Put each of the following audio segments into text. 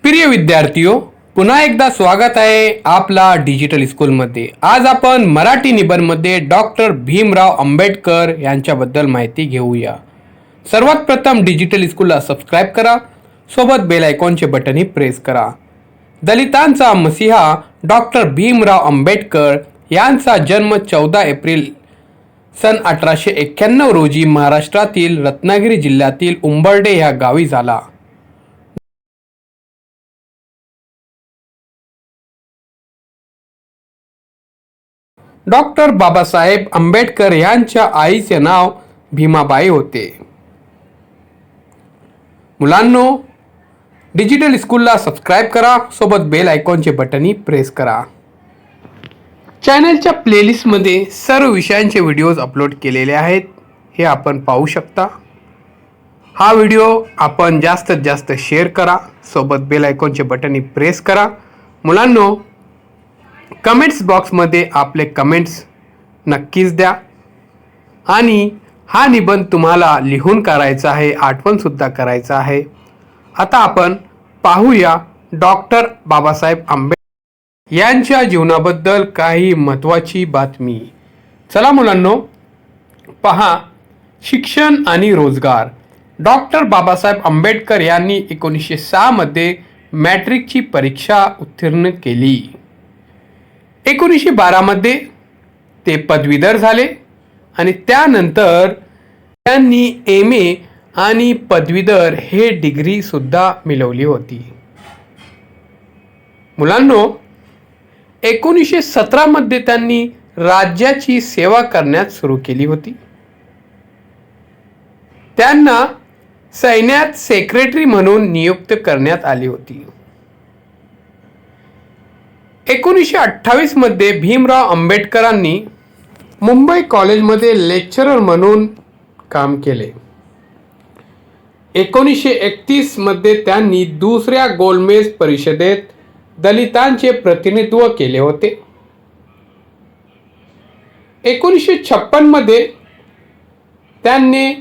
प्रिय विद्यार्थियों, पुन्हा एकदा स्वागत आहे आपला डिजिटल स्कूलमध्ये। आज आपण मराठी निबंधमध्ये डॉक्टर भीमराव अंबेडकर यांच्याबद्दल माहिती घेऊया। सर्वात प्रथम डिजिटल स्कूलला सबस्क्राइब करा, सोबत बेल आयकॉनचे बटनही प्रेस करा। दलितांचा मसीहा डॉक्टर भीमराव अंबेडकर यांचा जन्म 14 एप्रिल सन 1891 रोजी महाराष्ट्रातील रत्नागिरी जिल्ह्यातील उंबर्डे ह्या गावी झाला। डॉक्टर बाबासाहेब आंबेडकर यांच्या आईचे नाव भीमाबाई होते। मुलांनो, डिजिटल स्कूलला सबस्क्राइब करा, सोबत बेल आयकॉनचे बटनही प्रेस करा। चॅनलच्या प्लेलिस्टमध्ये सर्व विषयांचे व्हिडिओज अपलोड केलेले आहेत, हे आपण पाहू शकता। हा व्हिडिओ आपण जास्तीत जास्त शेअर करा, सोबत बेल आयकॉनचे बटनही प्रेस करा। मुलांनो, कमेंट्स बॉक्समध्ये आपले कमेंट्स नक्कीच द्या आणि हा निबंध तुम्हाला लिहून करायचा आहे, आठवणसुद्धा करायचा आहे। आता आपण पाहूया डॉक्टर बाबासाहेब आंबेडकर यांच्या जीवनाबद्दल काही महत्त्वाची बातमी। चला मुलांनो, पहा, शिक्षण आणि रोजगार। डॉक्टर बाबासाहेब आंबेडकर यांनी 1906 मध्ये मॅट्रिकची परीक्षा उत्तीर्ण केली। 1912 मध्ये ते पदवीधर झाले आणि त्यानंतर त्यांनी MA आणि पदवीधर हे डिग्री सुद्धा मिळवली होती। मुलांनो, 1917 मध्ये त्यांनी राज्याची सेवा करण्यास सुरू केली होती। त्यांना सैन्यात सेक्रेटरी म्हणून नियुक्त करण्यात आली होती। 1928 मध्ये भीमराव आंबेडकरांनी मुंबई कॉलेजमध्ये लेक्चरर म्हणून काम केले। 1931 मध्ये त्यांनी दुसऱ्या गोलमेज परिषदेत दलितांचे प्रतिनिधित्व केले होते। 1956 मध्ये त्यांनी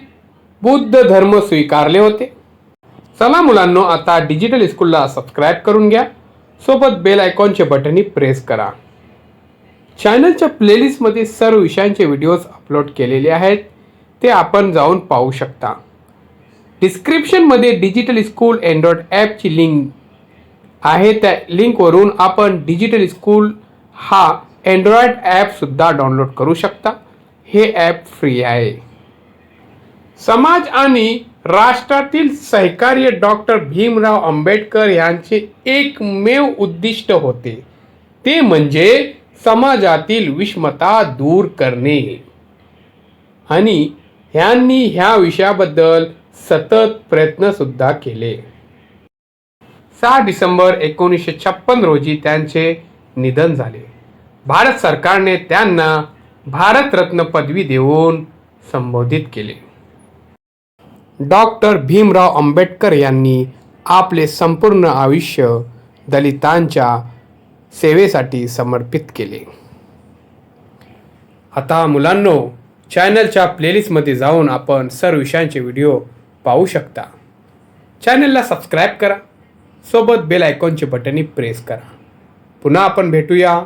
बुद्ध धर्म स्वीकारले होते। चला मुलांनो, आता डिजिटल स्कूलला सबस्क्राइब करून घ्या, सोबत बेल आयकॉनचे बटनही प्रेस करा। चॅनलच्या प्लेलिस्टमध्ये सर्व विषयांचे व्हिडिओज अपलोड केलेले आहेत, ते आपण जाऊन पाहू शकता। डिस्क्रिप्शनमध्ये डिजिटल स्कूल अँड्रॉइड ॲपची लिंक आहे, त्या लिंकवरून आपण डिजिटल स्कूल हा अँड्रॉइड ॲपसुद्धा डाउनलोड करू शकता। हे ॲप फ्री आहे। समाज आणि राष्ट्रातील सहकार्य डॉक्टर भीमराव आंबेडकर यांचे एकमेव उद्दिष्ट होते, ते म्हणजे समाजातील विषमता दूर करणे आणि यांनी ह्या विषयाबद्दल सतत प्रयत्न सुद्धा केले। 6 डिसेंबर 1956 रोजी त्यांचे निधन झाले। भारत सरकारने त्यांना भारतरत्न पदवी देऊन संबोधित केले। डॉक्टर भीमराव आंबेडकर यांनी आपले संपूर्ण आयुष्य दलितांच्या सेवेसाठी समर्पित केले। आता मुलांनो, चॅनलच्या प्लेलिस्टमध्ये जाऊन आपण सर्व विषयांचे व्हिडिओ पाहू शकता। चॅनलला सबस्क्राइब करा, सोबत बेल आयकॉनचे बटनही प्रेस करा। पुन्हा आपण भेटूया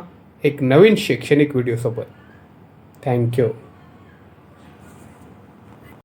एक नवीन शैक्षणिक व्हिडिओ सोबत। थँक्यू।